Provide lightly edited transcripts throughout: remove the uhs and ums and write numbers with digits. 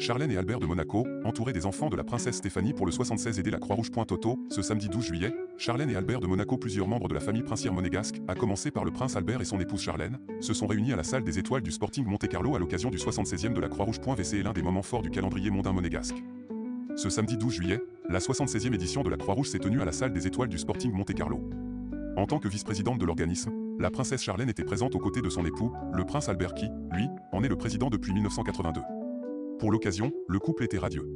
Charlène et Albert de Monaco, entourés des enfants de la princesse Stéphanie pour le 76 aider la Croix-Rouge. Toto, ce samedi 12 juillet, Charlène et Albert de Monaco, plusieurs membres de la famille princière monégasque, à commencer par le prince Albert et son épouse Charlène, se sont réunis à la salle des étoiles du Sporting Monte-Carlo à l'occasion du 76e de la Croix-Rouge. VC est l'un des moments forts du calendrier mondain monégasque. Ce samedi 12 juillet, la 76e édition de la Croix-Rouge s'est tenue à la salle des étoiles du Sporting Monte-Carlo. En tant que vice-présidente de l'organisme, la princesse Charlène était présente aux côtés de son époux, le prince Albert qui, lui, en est le président depuis 1982. Pour l'occasion, le couple était radieux.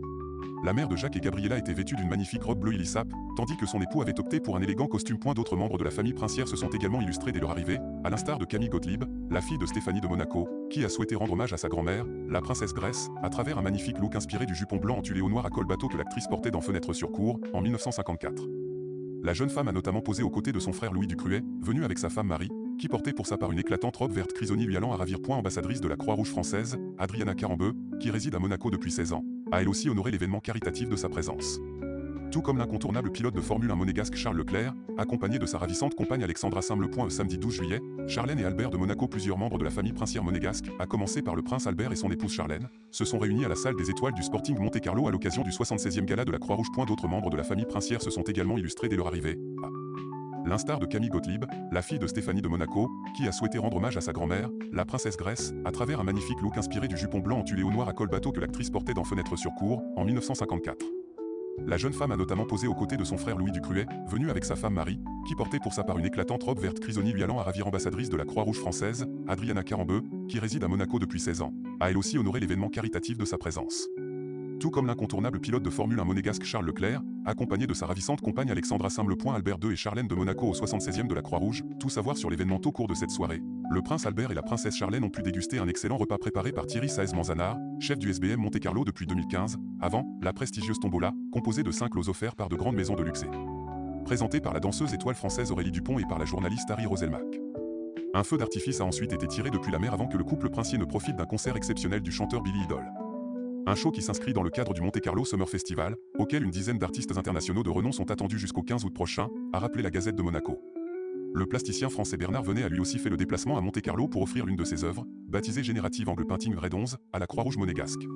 La mère de Jacques et Gabriella était vêtue d'une magnifique robe bleu Ilisap, tandis que son époux avait opté pour un élégant costume. D'autres membres de la famille princière se sont également illustrés dès leur arrivée, à l'instar de Camille Gottlieb, la fille de Stéphanie de Monaco, qui a souhaité rendre hommage à sa grand-mère, la princesse Grèce, à travers un magnifique look inspiré du jupon blanc en tuléo noir à col bateau que l'actrice portait dans Fenêtre sur cour, en 1954. La jeune femme a notamment posé aux côtés de son frère Louis Ducruet, venu avec sa femme Marie, qui portait pour sa part une éclatante robe verte chrysonnie lui allant à ravir. Ambassadrice de la Croix-Rouge française, Adriana Carambeu, qui réside à Monaco depuis 16 ans, a elle aussi honoré l'événement caritatif de sa présence. Tout comme l'incontournable pilote de Formule 1 monégasque Charles Leclerc, accompagné de sa ravissante compagne Alexandra Sim. Samedi 12 juillet, Charlène et Albert de Monaco, plusieurs membres de la famille princière monégasque, à commencer par le prince Albert et son épouse Charlène, se sont réunis à la salle des étoiles du Sporting Monte-Carlo à l'occasion du 76e gala de la Croix-Rouge. D'autres membres de la famille princière se sont également illustrés dès leur arrivée, à l'instar de Camille Gottlieb, la fille de Stéphanie de Monaco, qui a souhaité rendre hommage à sa grand-mère, la princesse Grèce, à travers un magnifique look inspiré du jupon blanc en tuléo noir à col bateau que l'actrice portait dans Fenêtre sur cour, en 1954. La jeune femme a notamment posé aux côtés de son frère Louis Ducruet, venu avec sa femme Marie, qui portait pour sa part une éclatante robe verte chrysonnie lui allant à ravir. Ambassadrice de la Croix-Rouge française, Adriana Carambeu, qui réside à Monaco depuis 16 ans, a elle aussi honoré l'événement caritatif de sa présence. Tout comme l'incontournable pilote de Formule 1 monégasque Charles Leclerc, accompagné de sa ravissante compagne Alexandra Sim. Albert II et Charlène de Monaco au 76e de la Croix-Rouge, tout savoir sur l'événement au cours de cette soirée. Le prince Albert et la princesse Charlène ont pu déguster un excellent repas préparé par Thierry Saez Manzanar, chef du SBM Monte-Carlo depuis 2015, avant la prestigieuse tombola, composée de 5 lots offerts par de grandes maisons de luxe. Présentée par la danseuse étoile française Aurélie Dupont et par la journaliste Harry Roselmack. Un feu d'artifice a ensuite été tiré depuis la mer avant que le couple princier ne profite d'un concert exceptionnel du chanteur Billy Idol. Un show qui s'inscrit dans le cadre du Monte-Carlo Summer Festival, auquel une dizaine d'artistes internationaux de renom sont attendus jusqu'au 15 août prochain, a rappelé la Gazette de Monaco. Le plasticien français Bernard Venet a lui aussi fait le déplacement à Monte-Carlo pour offrir l'une de ses œuvres, baptisée Générative Angle Painting Red 11, à la Croix-Rouge monégasque.